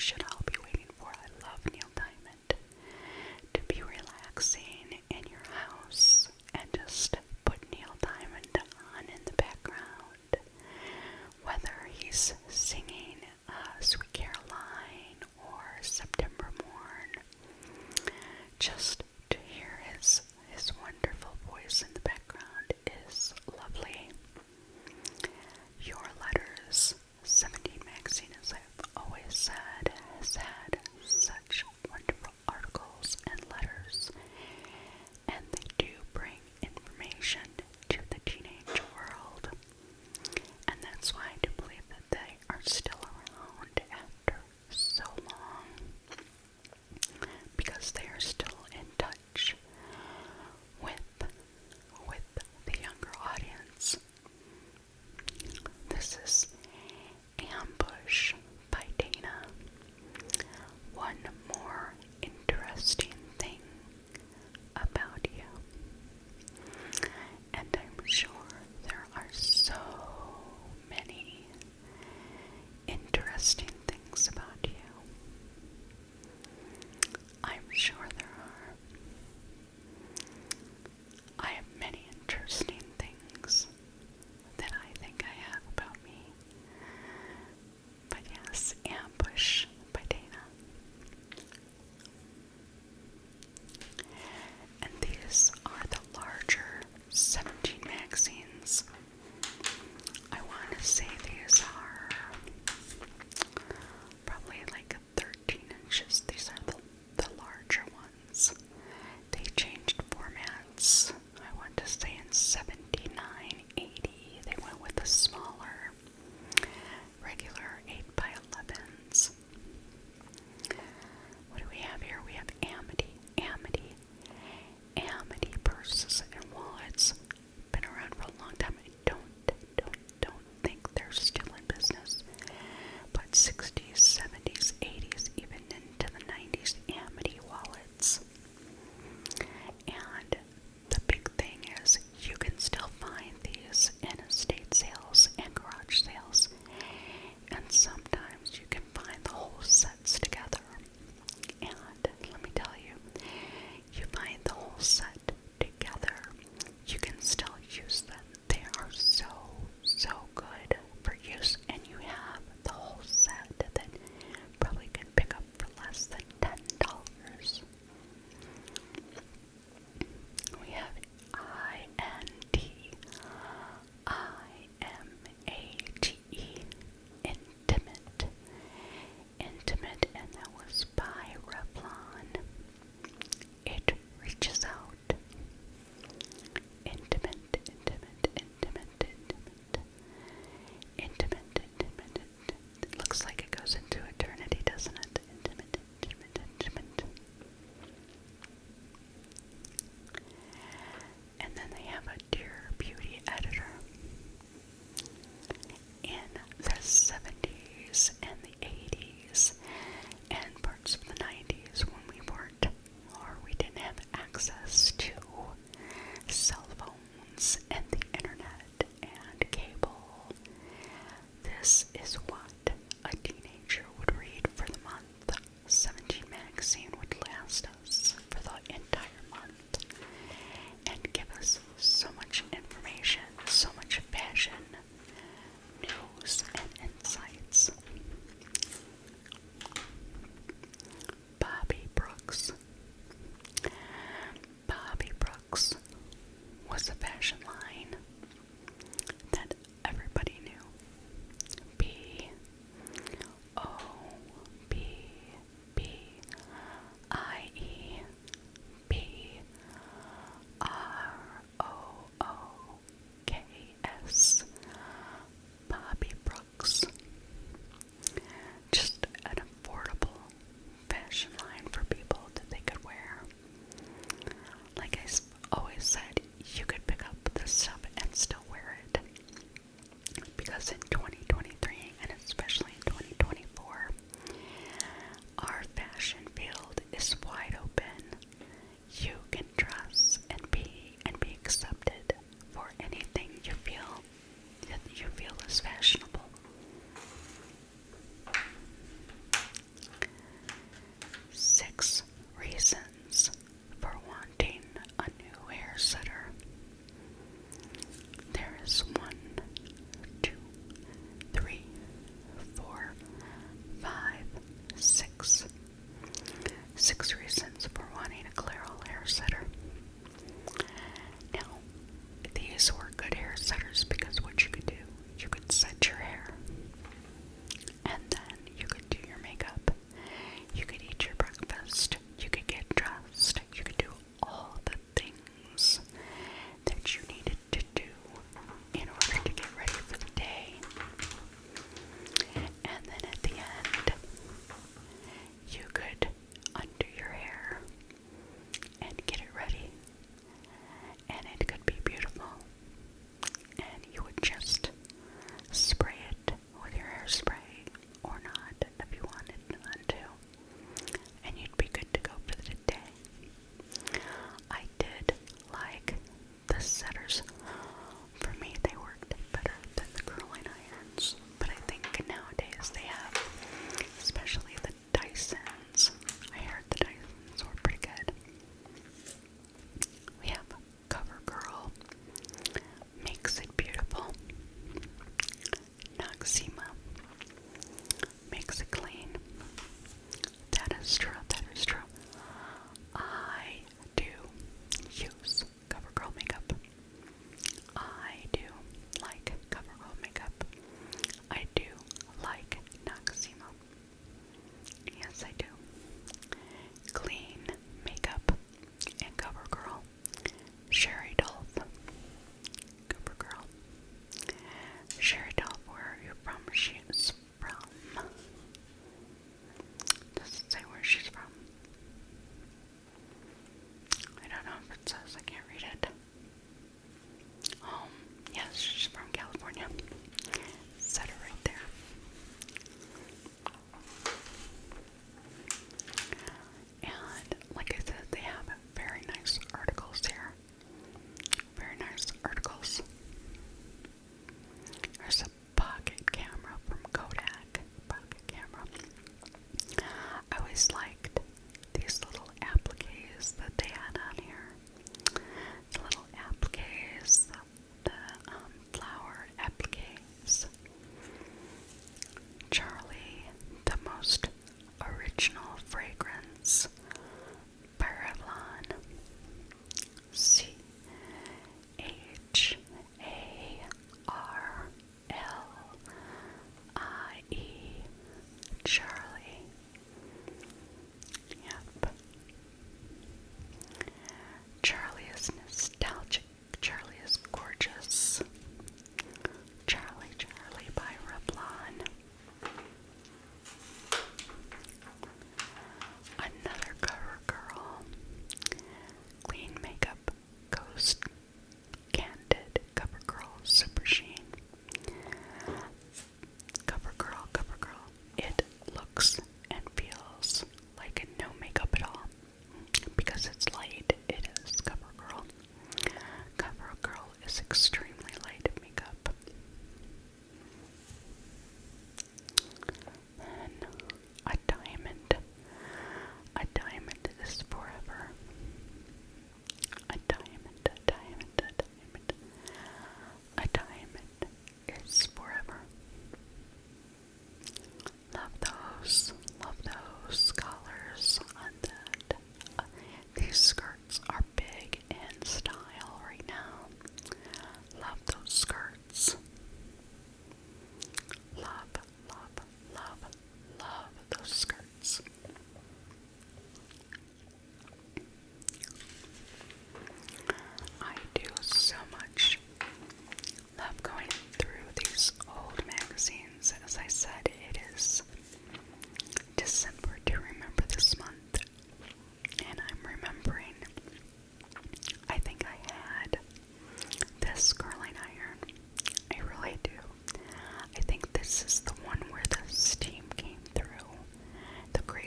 should all be waiting for. I love Neil Diamond. To be relaxing in your house and just put Neil Diamond on in the background. Whether he's singing Sweet Caroline or September Morn, just to hear his wonderful voice in the background is lovely. Your Letters 17 magazine, as I've always said, has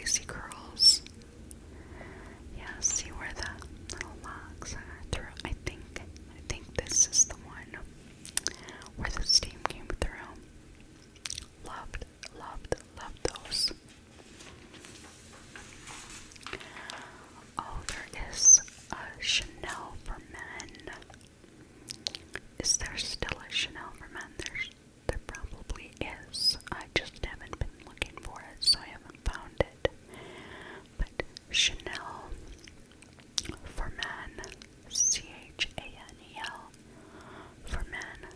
crazy curls. Yeah, see where the little locks are through. I think this is the one where the steam came through. Loved those. Oh, there is a Chanel for men. Is there still a Chanel for men? There probably is. I just haven't been looking for it, so I haven't found it. But Chanel for men, Chanel for men,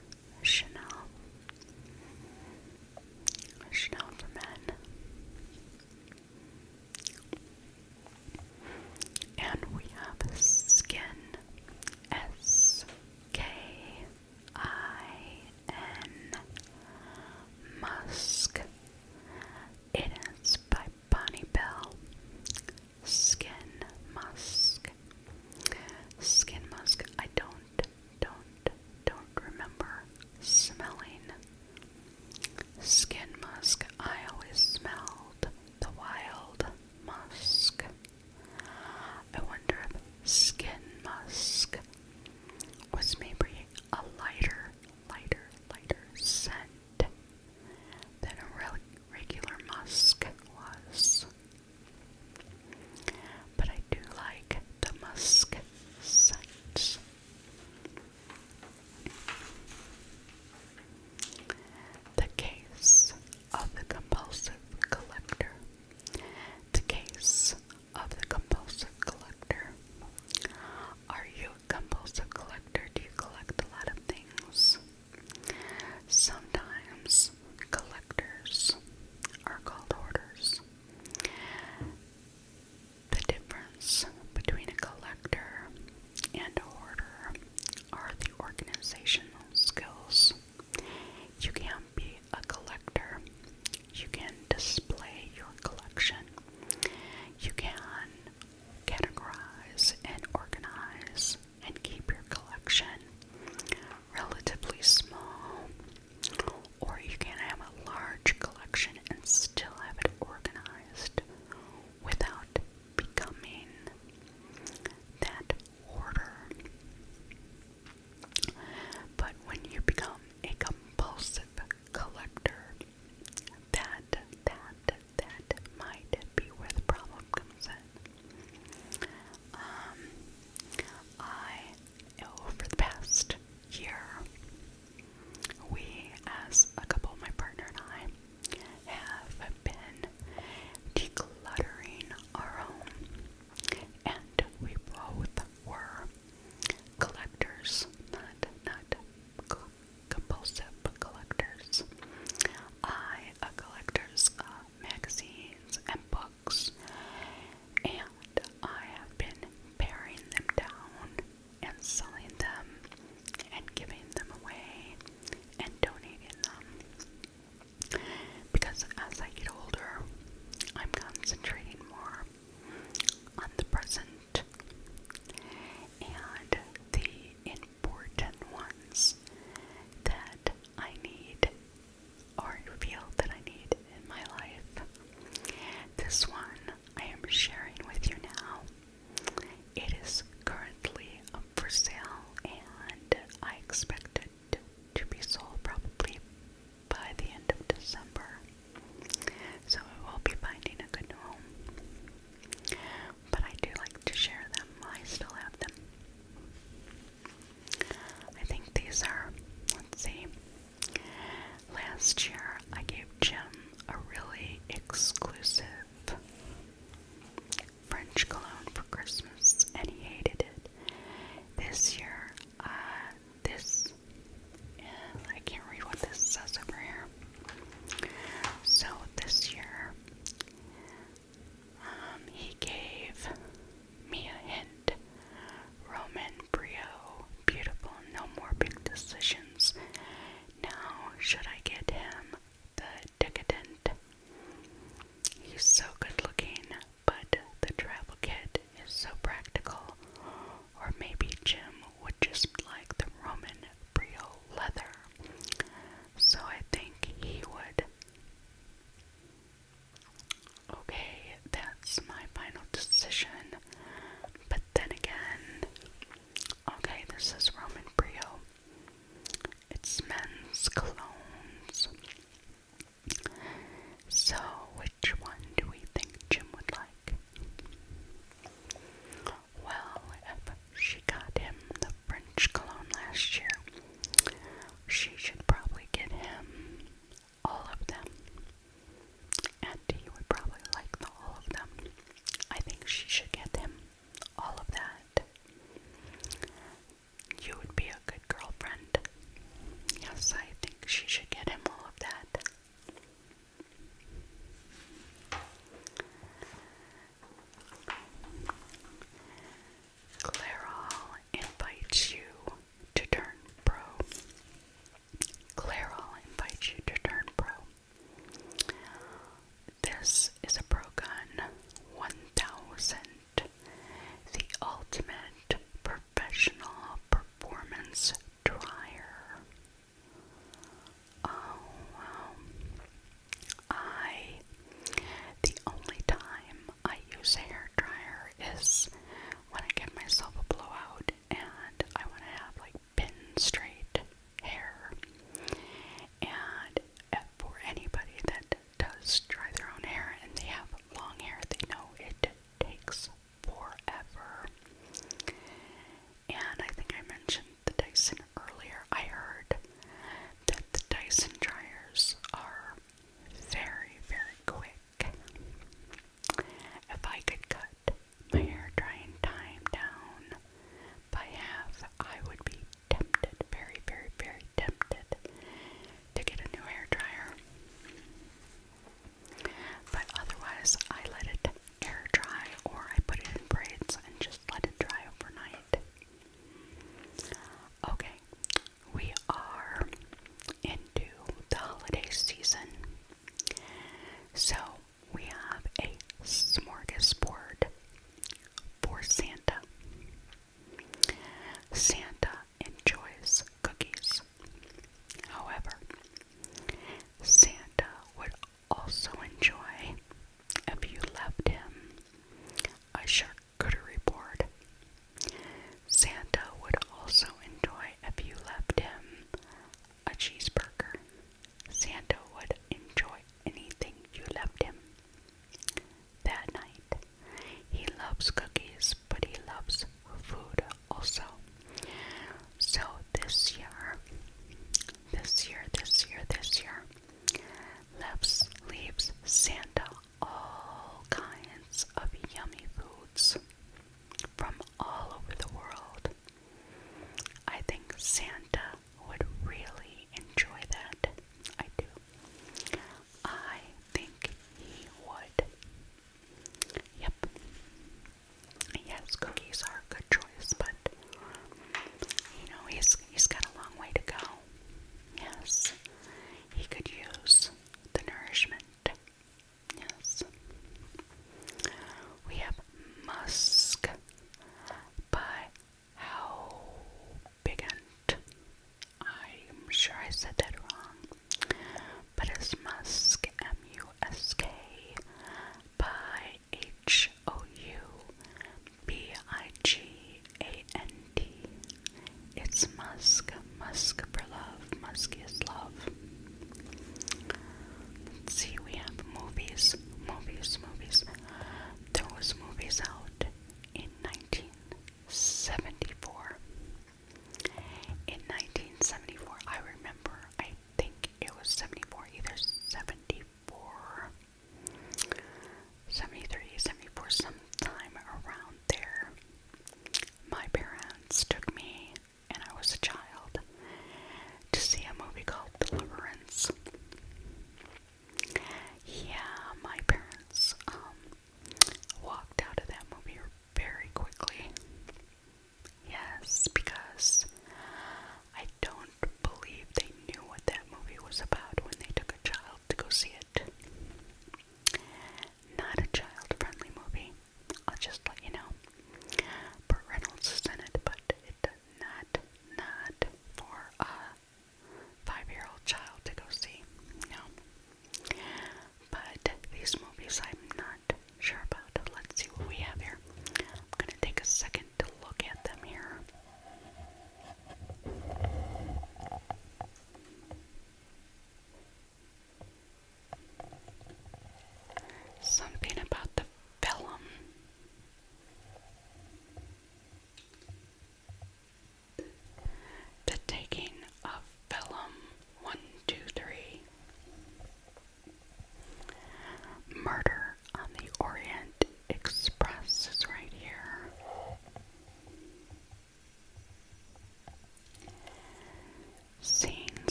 Chanel for men. And we have Skin, S-K-I-N, Musk. It is by Bonnie Bell. Skin, that's my final decision. But then again, okay, this is Roman Brio. It's men's colognes. So, which one do we think Jim would like? Well, if she got him the French cologne last year, she should probably get him all of them. And he would probably like all of them. I think she should get him all of that. You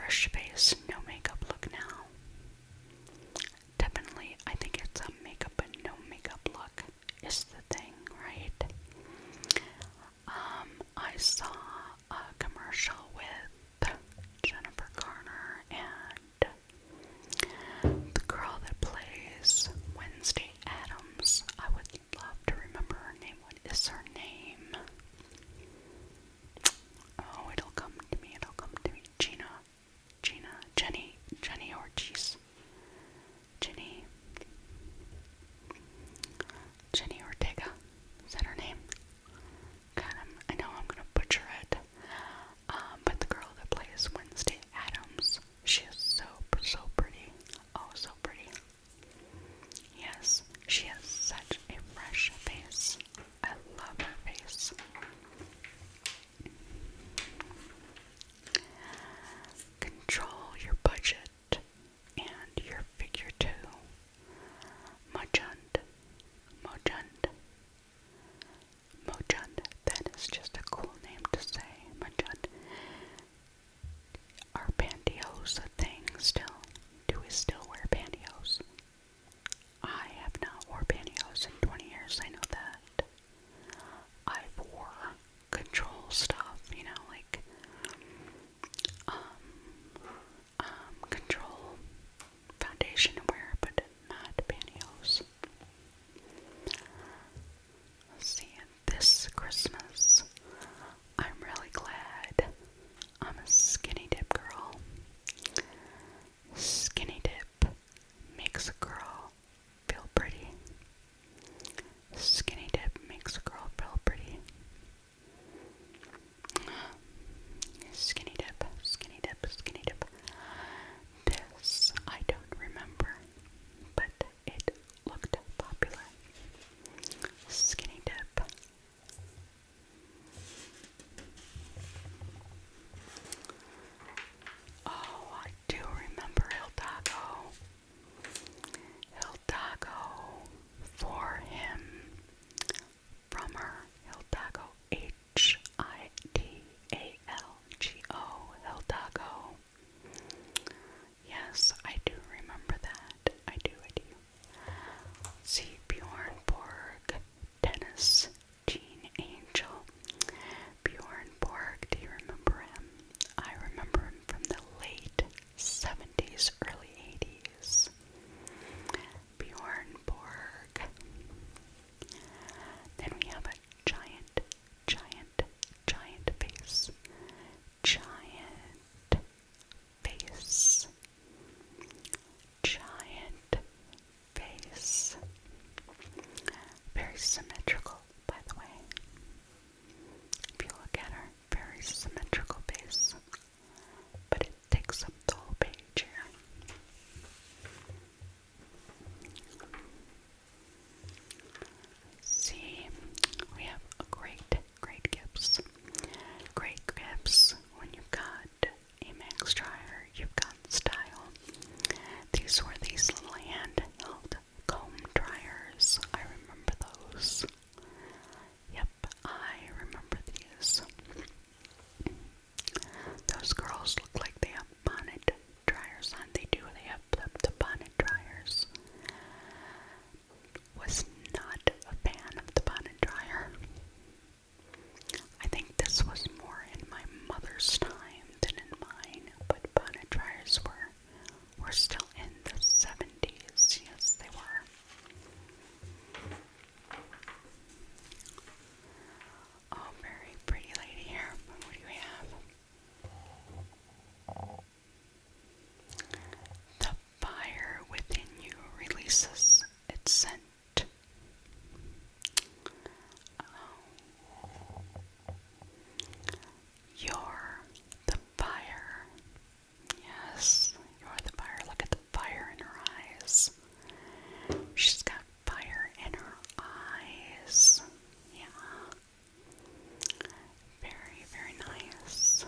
fresh face, no makeup look now. Definitely, I think it's a makeup and no makeup look is the thing, right? I saw a commercial with Jennifer Garner and the girl that plays Wednesday Addams. I would love to remember her name. What is her name? Oh, it'll come to me. Jenny Ortiz. Jenny Ortega. Is that her name? God, I know I'm gonna butcher it. But the girl that plays Wednesday Addams, she is so pretty. Oh, so pretty. Yes, she has such a fresh face. I love her face. Control your budget and your figure too. Mojund. That is just a cool name to say. Mojund. Are pantyhose a thing still? Do we still wear pantyhose? I have not worn pantyhose in 20 years, I know that. I've wore control stuff, like control foundation to wear, but not pantyhose. Let's see, this Christmas, I'm really glad I'm a skinny dip girl. Skinny dip makes a girl feel pretty. Skinny dip makes a girl feel pretty. Skinny dip. This I don't remember, but it looked popular. Skinny dip. Oh, I do remember Hildago. For him. From her. Hildago. Hidalgo. Hildago. Yes, I do remember that. I do. See, Bjorn Borg, Dennis, Teen Angel. Bjorn Borg, do you remember him? I remember him from the late 70s, early 80s. Bjorn Borg. Then we have a giant face. Giant face. Very symmetrical, by the way. If you look at her, very symmetrical face. But it takes up the whole page here. See, we have a great gifts. Great gifts when you've got a max dryer, you've got style. These were these little handheld comb dryers. I remember those. Yep, I remember these. Those girls look like they have bonnet dryers on. They do. They have the bonnet dryers. Was not a fan of the bonnet dryer. I think this was more in my mother's time than in mine, but bonnet dryers were still in the 70s. Yes, they were. Oh, very pretty lady here. What do we have? The fire within you releases its scent. You're the fire. Yes, you're the fire. Look at the fire in her eyes. She's got fire in her eyes. Yeah. Very nice.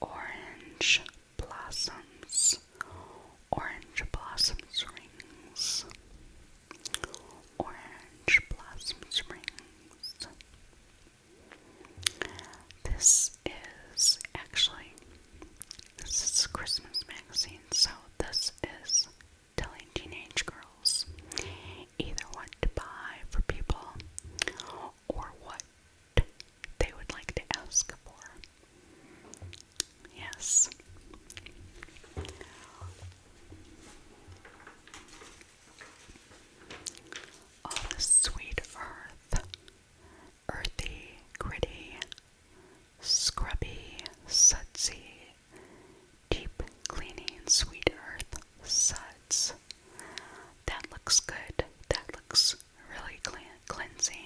Orange blossoms. Orange blossoms rings. Orange blossoms rings. This is actually this. All the sweet earth, earthy, gritty, scrubby, sudsy, deep cleaning sweet earth suds. That looks good. That looks really cleansing.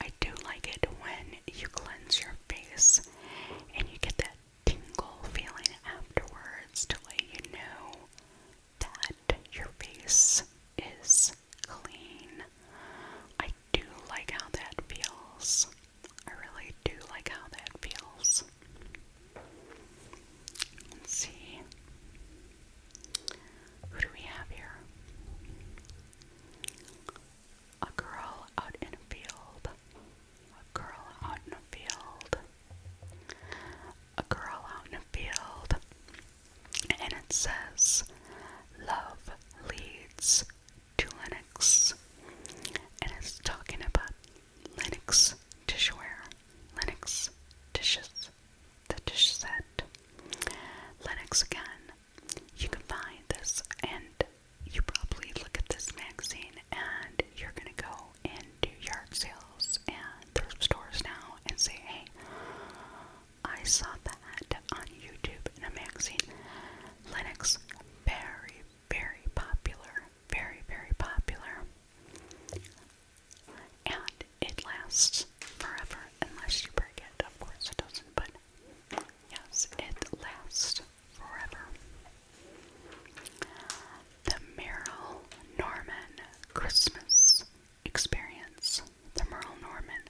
I do like it when you cleanse your face and you get that tingle feeling afterwards to let you know that your face is clean. I do like how that feels. I really do like how that feels. Let's see. Who do we have here? A girl out in a field. A girl out in a field. A girl out in a field. And it says, love leads to Linux. And it's talking about Linux dishware. Linux dishes. The dish set. Linux again. You can find this, and you probably look at this magazine and you're going to go and do yard sales and thrift stores now and say, hey, I saw that on YouTube in a magazine. Linux, very, very popular. Very, very popular. And it lasts forever unless you break it. Of course it doesn't, but yes, it lasts forever. The Merle Norman Christmas Experience. The Merle Norman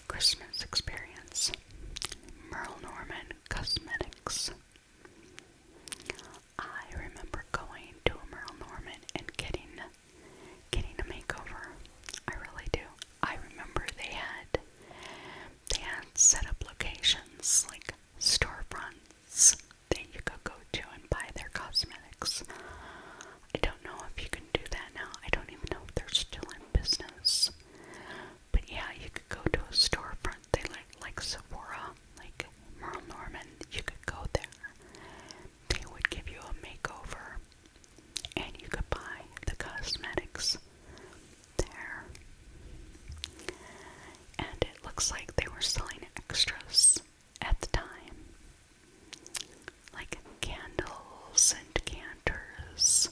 Christmas Experience. Merle Norman Cosmetics. I remember going to a Merle Norman and getting a makeover. I really do. I remember they had set up locations like storefronts that you could go to and buy their cosmetics. I don't know if you can do that now. I don't even know if they're still in business. But yeah, you could go to a storefront. They like Sephora, like Merle Norman. You could go there. They would give you a makeover, and you could buy the cosmetics there. And it looks like they were selling extras at the time, like candles and decanters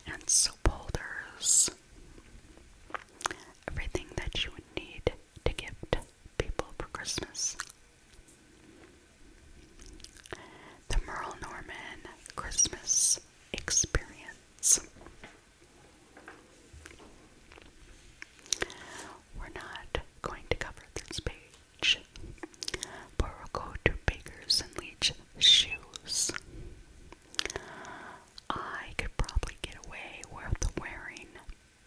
and soap holders, everything that you would need to gift people for Christmas. The Merle Norman Christmas Experience. We're not going to cover this page, but we'll go to Bakers and Leach shoes. I could probably get away with wearing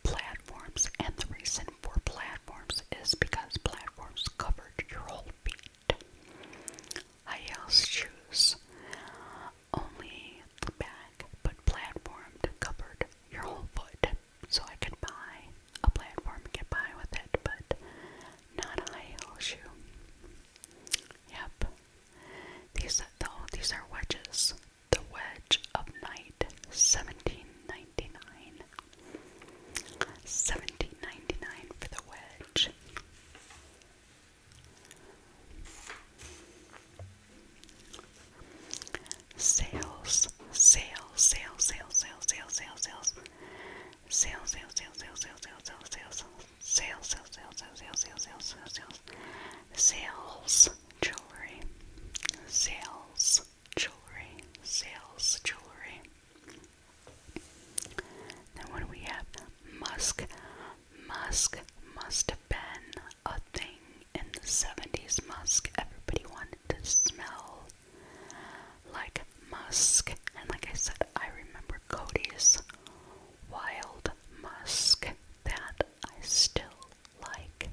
platforms, and the reason for platforms is because platforms covered your whole feet. High heels shoes, only the back, but platformed covered your whole foot. So I could buy a platform and get by with it, but not a high heel shoe. Yep. These are wedges. The Wedge of Night, $17.99. $17.99 for the wedge. Sales, sales, sales, sales, sales, sales, sales, sales. Sales, sales, sales, sales, sales, sales, sales, sales. Sales, sales, sales, sales, sales, sales, sales, sales, sales. Sales, jewelry. Sales, jewelry. Sales, jewelry. Then what do we have? Musk. Musk must have been a thing in the 70s. Musk. Everybody wanted to smell like musk. And like I said, I remember Cody's Wild Musk that I still like.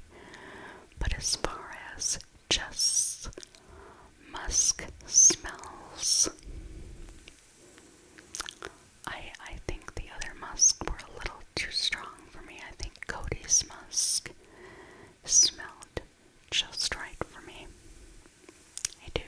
But as far as just musk smells, I think the other musks were a little too strong for me. I think Cody's musk smelled just right for me. I do.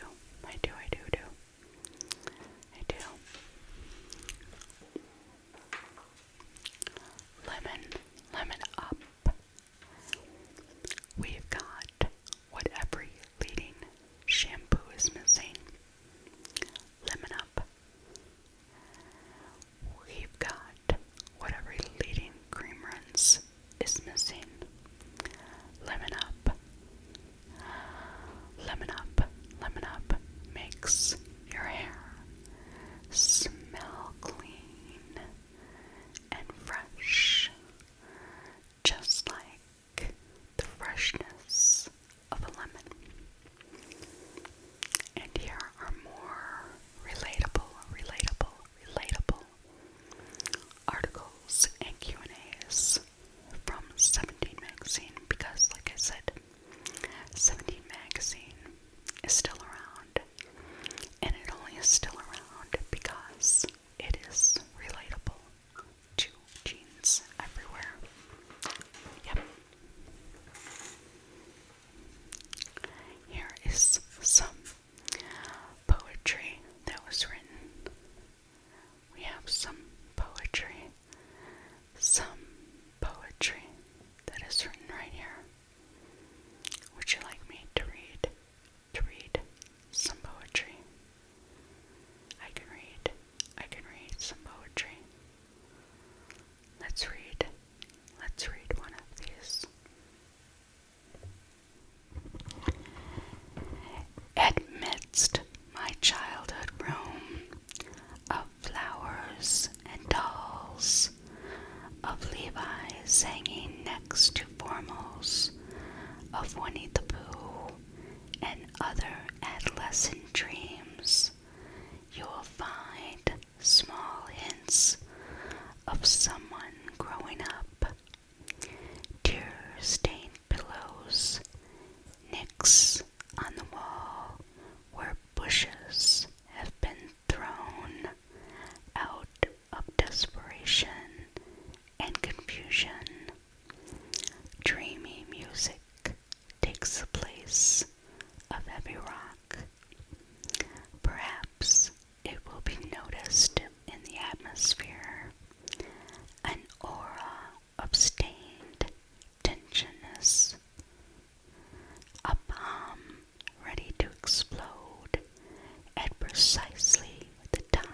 precisely the time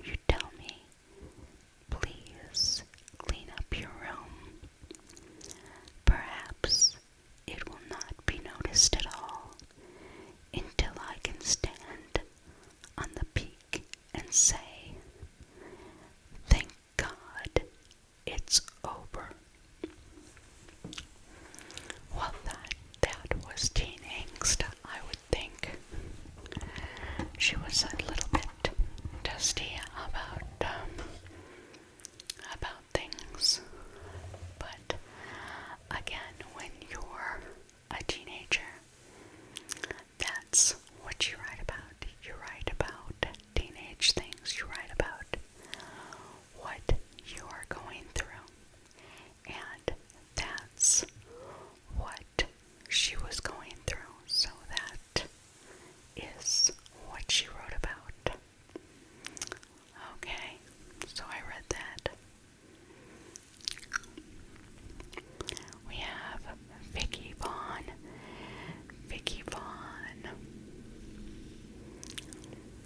you tell me. Please clean up your room. Perhaps it will not be noticed at all until I can stand on the peak and say, thank God it's over. Well, that was teen angst, I would think. She was a little bit dusty about things, but again, when you're a teenager, that's what you write about. You write about teenage things. You write about what you are going through. And that's what she was going through. So that is what she wrote about. Okay, so I read that. We have Vicky Vaughn. Vicky Vaughn.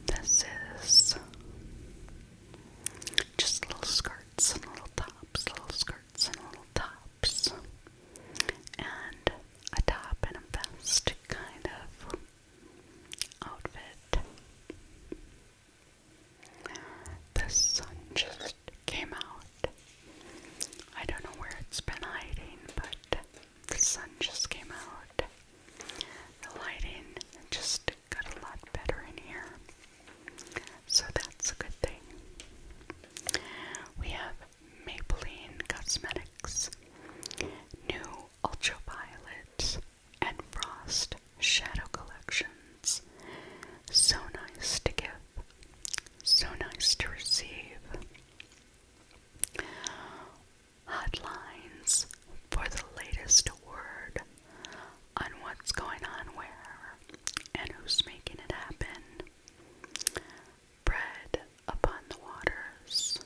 This is just little skirts and little tops, little skirts and little tops, and a top and a vest kind of outfit. The sun just came out. I don't know where it's been hiding, but the sun just came out. The lighting just got a lot better in here, so that's a good thing. We have Maybelline Cosmetics new Ultraviolet and Frost shadow collections. So nice to give, so nice to receive. Hotlines for the latest word on what's going on where and who's making it happen. Bread upon the waters.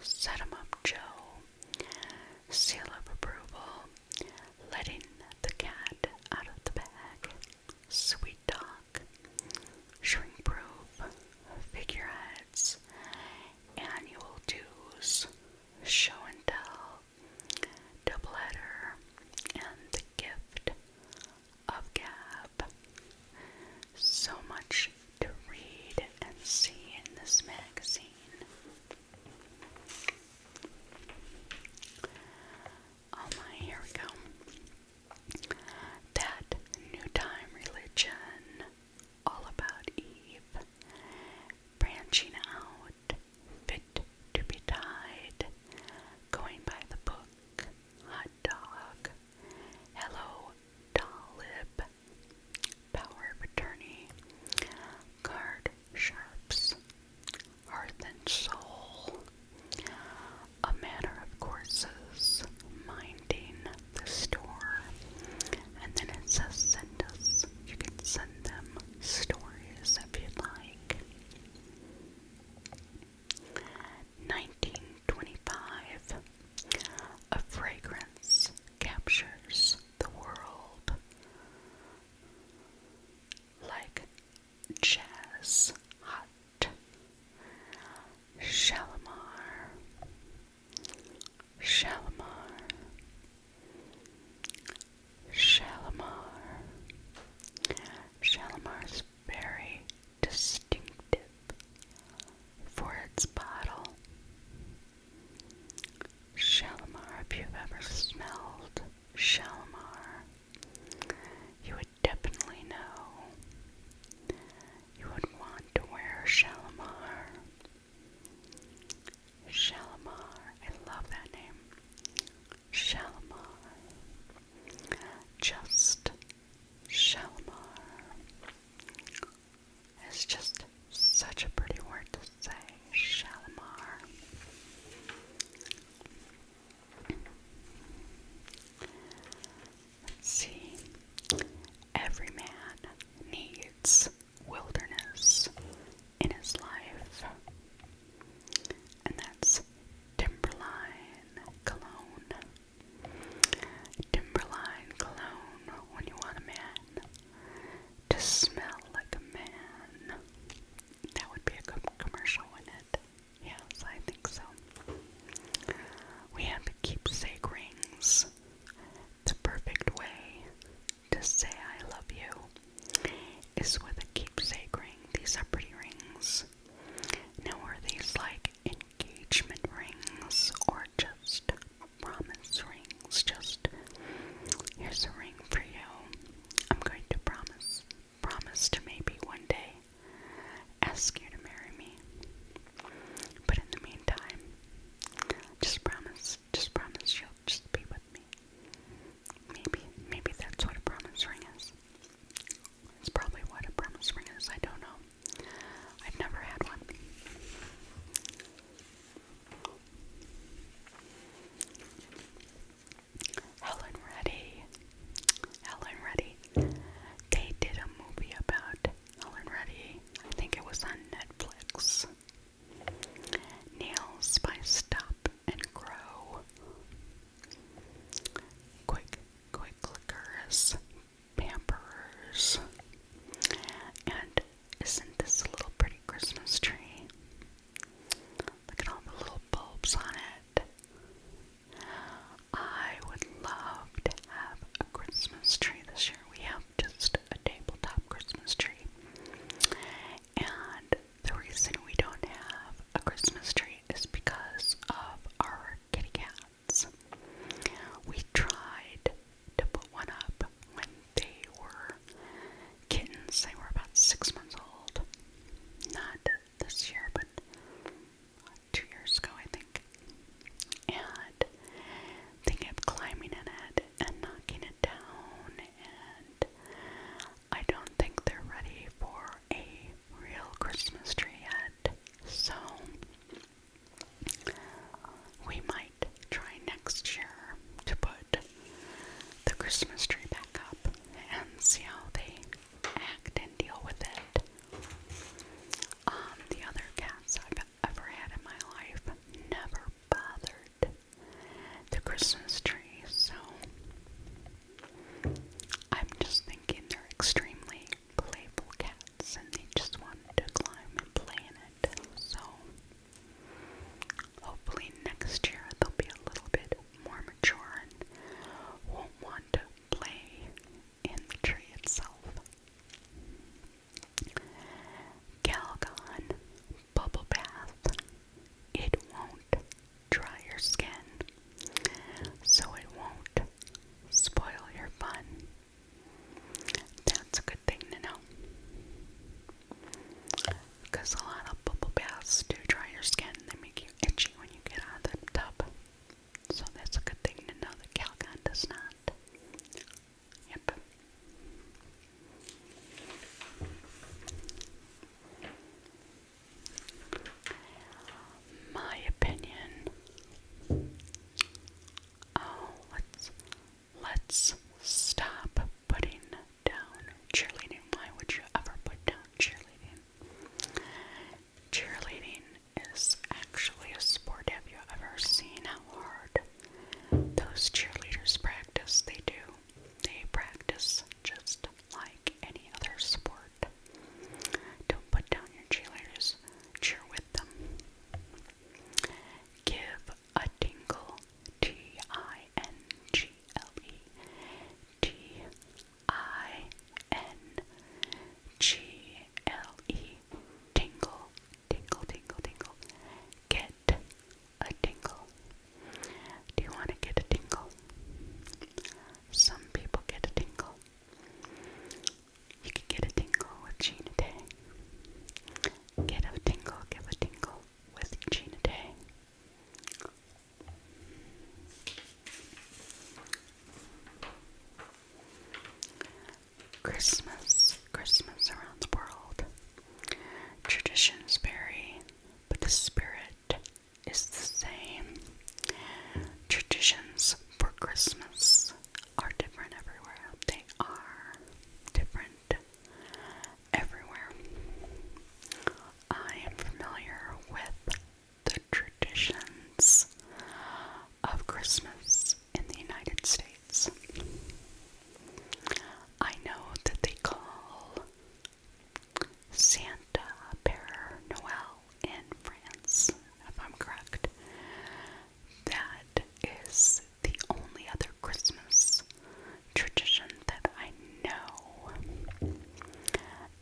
Set 'em up, Joe. Seal of approval. Letting the cat out of the bag. Sweet talk. Shrink proof. Figureheads. Annual dues. Show and tell. Doubleheader. And the gift of gab. So much to read and see in this magazine. Oh my, here we go. That New Time Religion, all about Eve, branching out, fit to be tied, going by the book, hot dog, hello, Talib, power of attorney, card sharps, hearth and soul, a manner of courses, minding the store, and then it says send us. You can send them stories if you'd like. 1925, a fragrance captures the world like jazz hot. Shalimar, Shalimar, Shalimar. Shalimar's very distinctive for its bottle. Shalimar, if you've ever smelled Shalimar, you would definitely know you would want to wear Shalimar. Shalimar, I love that name. Shalimar. Just Shalimar. It's just such a pretty word to say. Shalimar. Let's see. Every man needs wilderness in his life. And that's Timberline Cologne. Timberline Cologne when you want a man to smell like a man. That would traditions vary, but the spirit is the same. Traditions for Christmas are different everywhere. They are different everywhere. I am familiar with the traditions of Christmas in the United States. I know that they call Santa Père Noël in France, if I'm correct. That is the only other Christmas tradition that I know.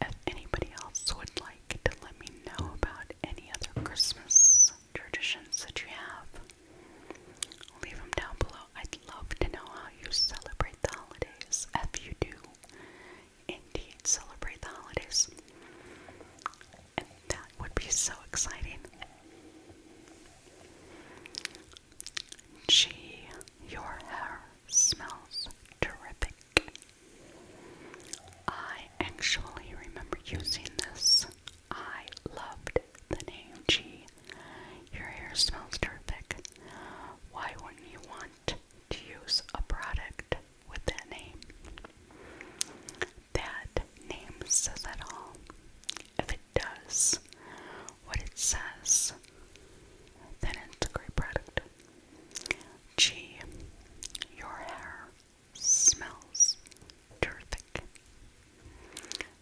If anybody else would like to let me know about any other Christmas traditions that you have, leave them down below. I'd love to know how you celebrate the holidays, if you do indeed celebrate the holidays. And that would be so exciting. Gee, your hair smells terrific. I actually remember using this. I loved the name G. Your hair smells terrific. Why wouldn't you want to use a product with that name? That name says it all. If it does what it says, then it's a great product. Gee, your hair smells terrific.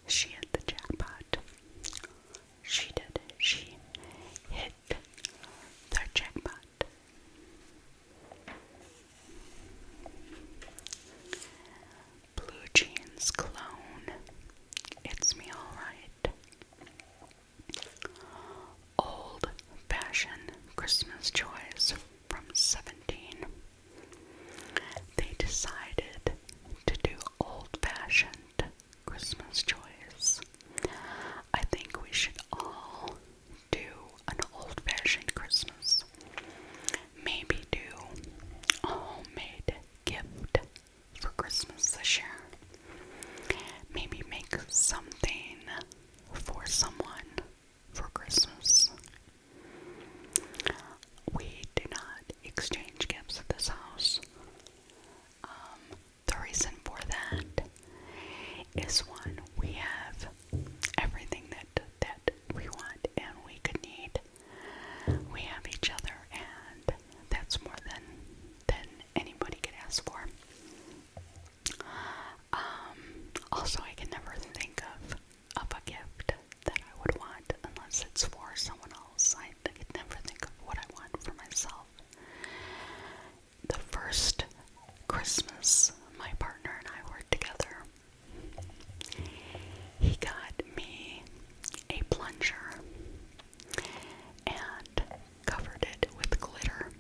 She hit the jackpot. She did. She hit the jackpot. Blue Jeans Cologne. It's me alright. Old Fashioned Christmas Joys from 17. They decided to do old-fashioned Christmas joys. I think we should all do an old-fashioned Christmas. Maybe do a homemade gift for Christmas this year. Maybe make something for someone for Christmas. We do not exchange gifts at this house. The reason for that is one, we have everything that we want and we could need. We have each other, and that's more than anybody could ask for. Also, I can never think of a gift that I would want unless it's for someone else. I could never think of what I want for myself. The first Christmas my partner and I were together, he got me a plunger and covered it with glitter.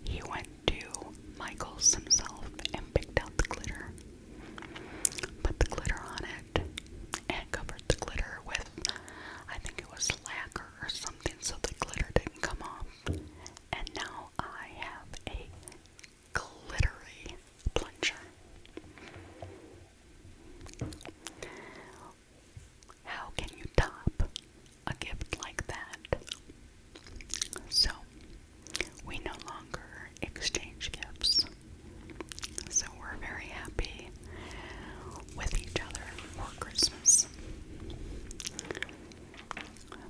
He went to Michael's himself and picked out the glitter, put the glitter on it, and covered the glitter with, I think it was lacquer or something, so the glitter didn't come off. And now I have a glittery plunger. How can you top a gift like that? So, we no longer exchange gifts. So we're very happy with each other for Christmas.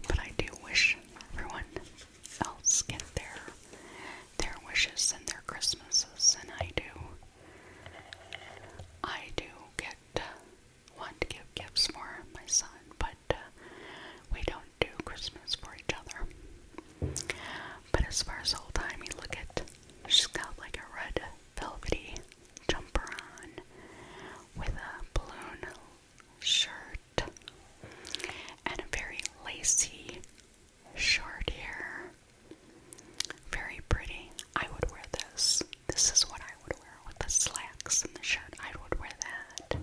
But I do wish everyone else get their wishes and their Christmases, and I do want to give gifts for my son, but we don't do Christmas for each other. But as far as old-timey, look at, she's got like a red velvety jumper on with a balloon shirt and a very lacy short hair. Very pretty. I would wear this. This is what I would wear with the slacks and the shirt. I would wear that.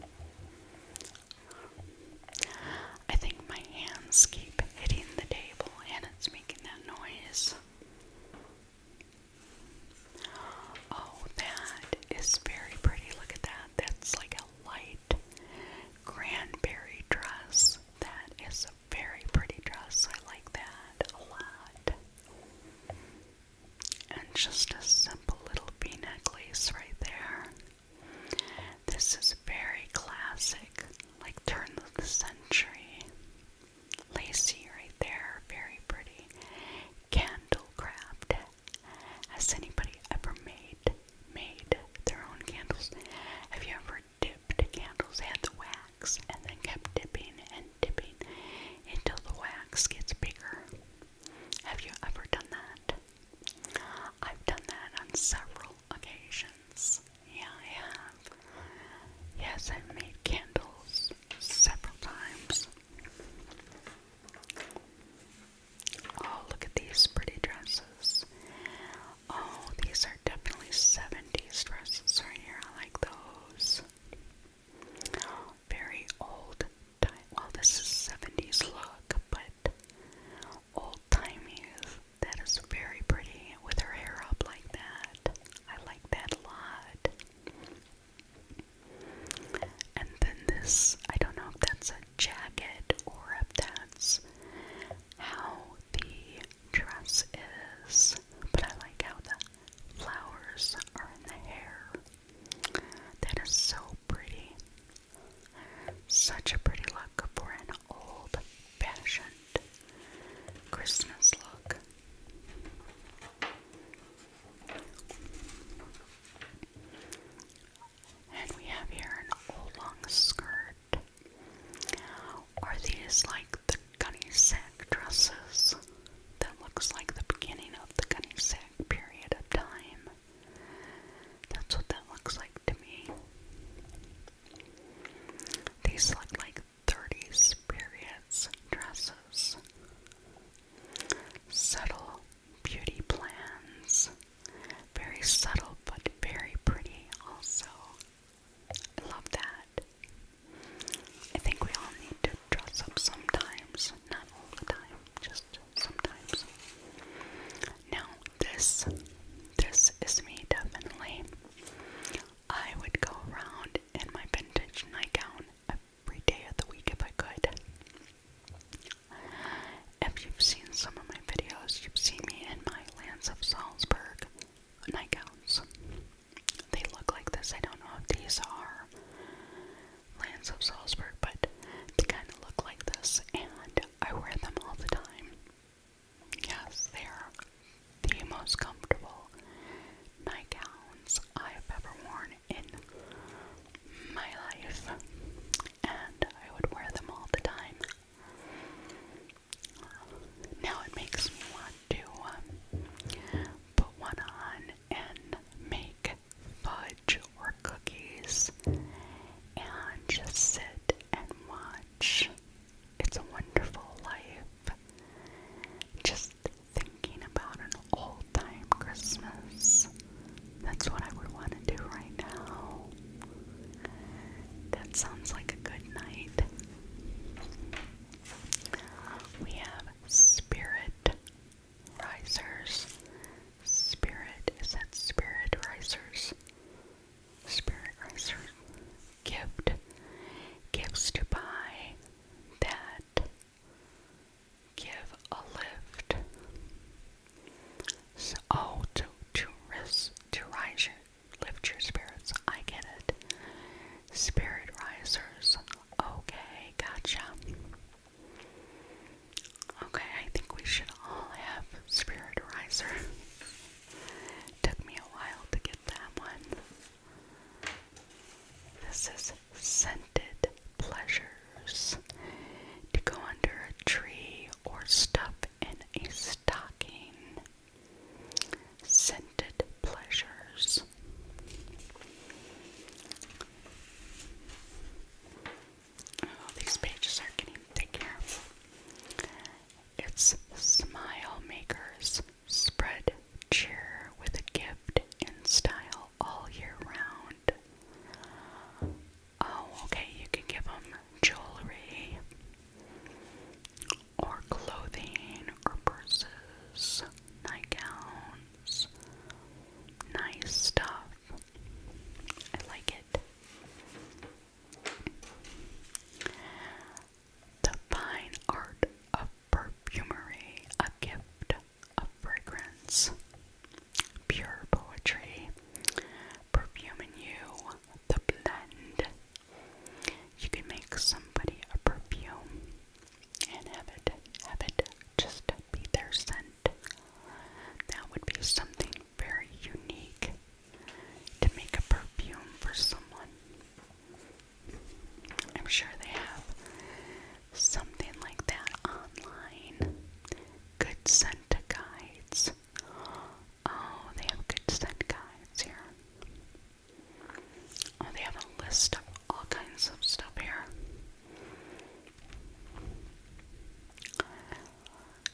I think my hands keep hitting the table and it's making that noise. Oh, that is very pretty. Look at that. That's like a light cranberry dress. That is a very pretty dress. dress. I like that a lot. And just a simple little v-neck lace right there. This is very classic, like turn of the century. Lacy right there, very pretty. Candle craft. Has anybody ever made their own candles? Have you ever dipped candles, had the wax, and then kept dipping and dipping until the wax gets bigger? Have you ever done that? I've done that on several occasions. Yeah, I have. Yes, I've made candles several times. Oh, look at these pretty dresses. Oh, these are definitely 70s dresses right here. I like those. Very old time. Well, this is 70s look, but old timey. That is very pretty with her hair up like that.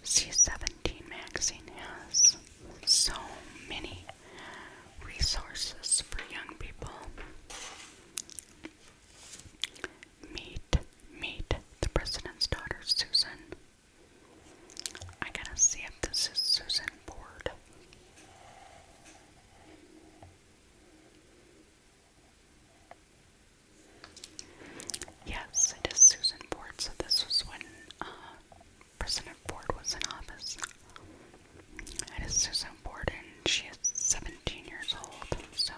See, 17 magazine has so many resources for young people. Meet the president's daughter, Susan. I gotta see if this is Susan Ford. Yes, it is Susan Ford. So this was when President Ford was in office. It is Susan Ford, and she is 17 years old. So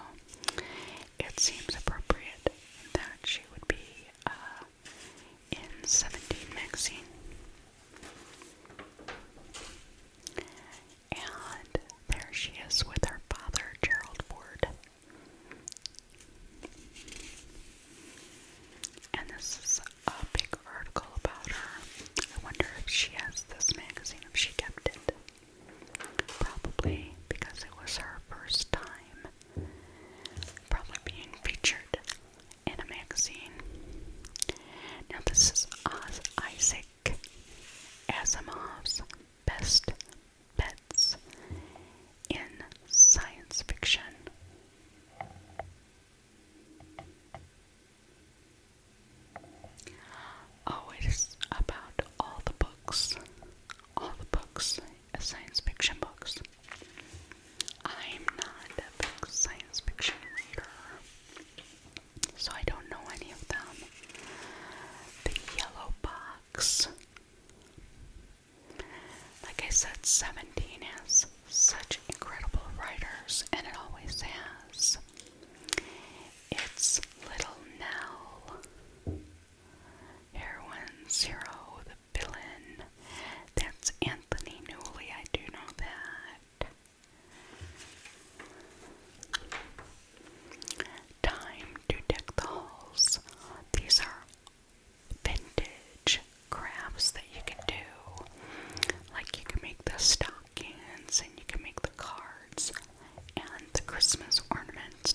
it seems appropriate that she would be in 17 magazine. And there she is with her father, Gerald Ford. And this is a big article about her. I wonder if she has this magazine, if she kept it. Probably, because it was her first time probably being featured in a magazine. Now this is Isaac Asimov's Best Bets in Science Fiction. Oh, it is about all the books, science fiction books. I'm not a big science fiction reader, so I don't know any of them. The Yellow Box. Like I said, 17 has such incredible writers, and it always has. It's Little Nell, Heroine Zero, the villain. That's Anthony Newley, I do know that. Time to Deck the Halls. These are vintage crafts that you can do. Like you can make the stockings, and you can make the cards and the Christmas ornaments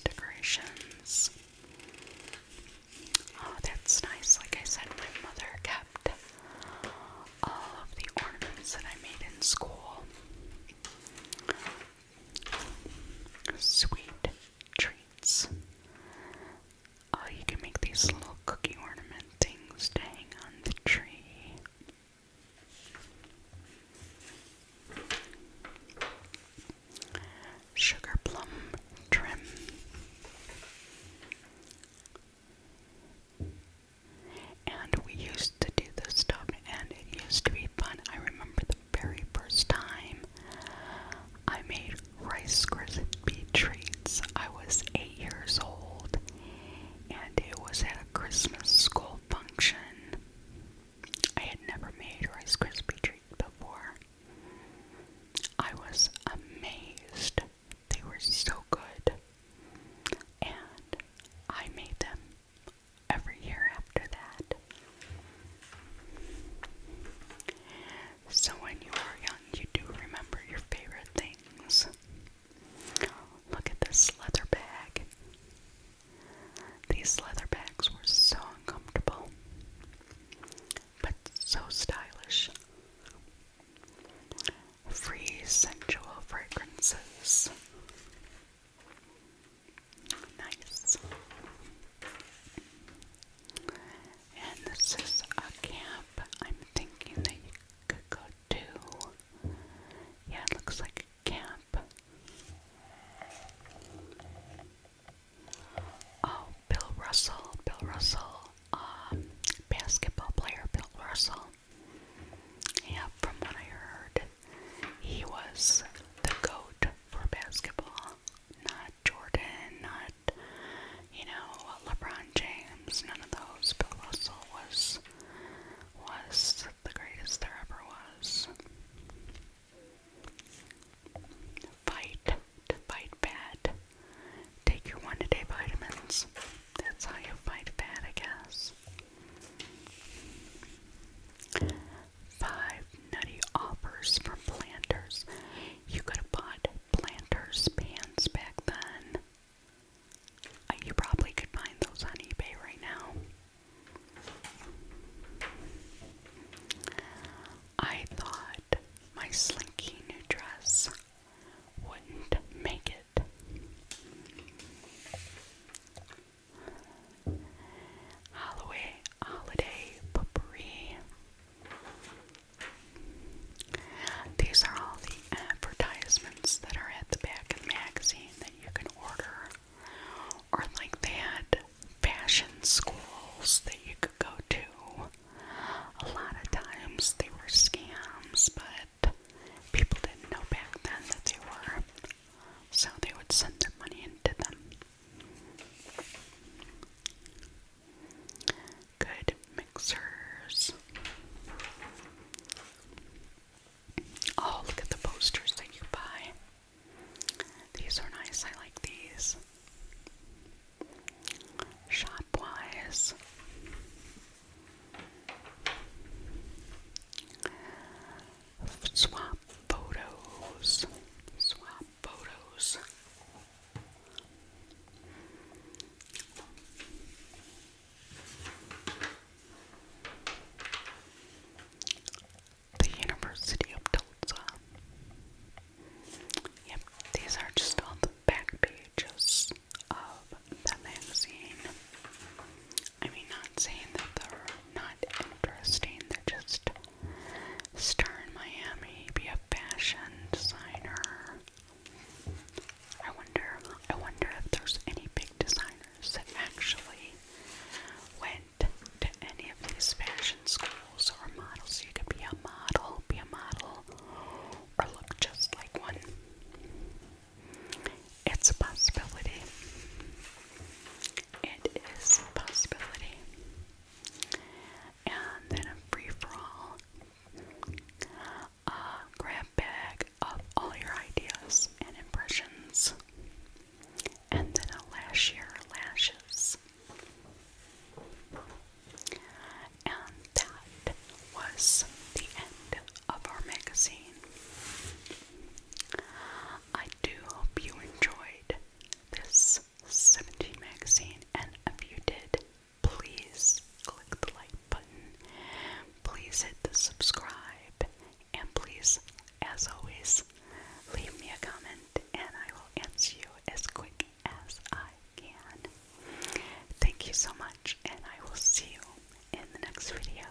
next video.